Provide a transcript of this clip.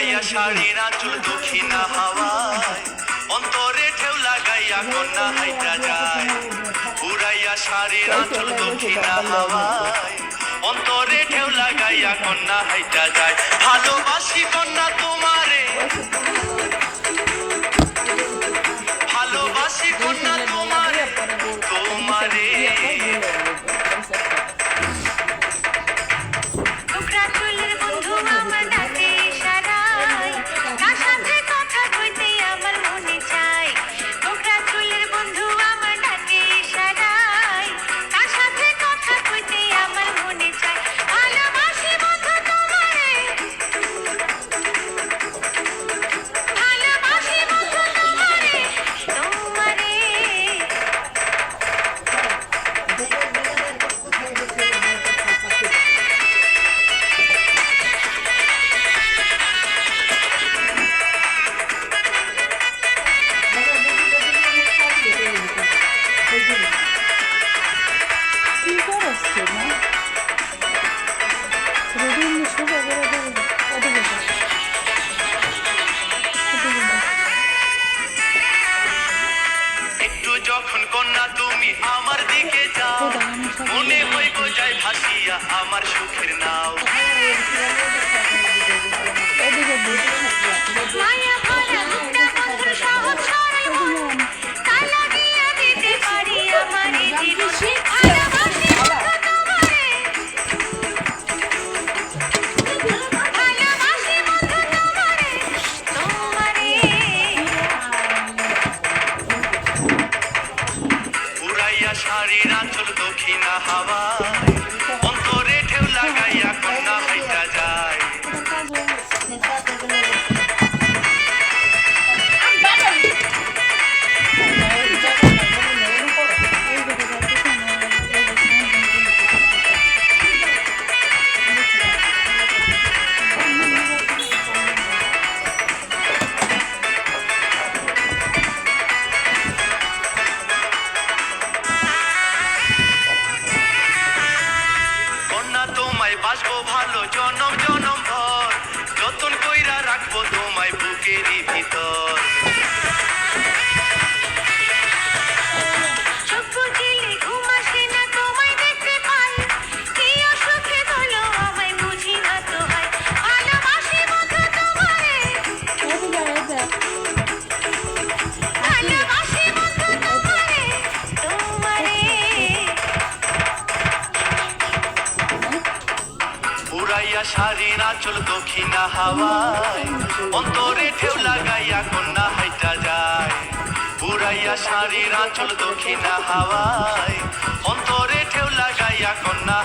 উড়াইয়া শাড়ির আঁচল দক্ষিণা হাওয়ায়, অন্তরে ঢেউ লাগাইয়া কন্যা হাইটা যায়। উড়াইয়া শাড়ির আঁচল দক্ষিণা হাওয়ায়, অন্তরে ঢেউ লাগাইয়া কন্যা হাইটা যায়। ভালোবাসি কন্যা তোমারে, ভালোবাসি কন্যা তোমারে, তোমারে। একটু যখন কন্যা তুমি আমার দিকে যাও, মনে হইব যায় ভাসিয়া আমার সুখের নাও। শাড়ির আঁচল দক্ষিণা হাওয়ায়, অন্তরে ঢেউ লাগাইয়া কন্যা হাইটা যায়। তোমায় বাসবো ভালো জনম জনম ভর, যতন কইরা রাখবো তোমায় বুকেরই ভিতর। উড়াইয়া শাড়ির আঁচল দক্ষিণা হাওয়ায়, অন্তরে ঢেউ লাগাইয়া কন্যা হাইটা যায়। উড়াইয়া শাড়ির আঁচল দক্ষিণা হাওয়ায়, অন্তরে ঢেউ লাগাইয়া কন্যা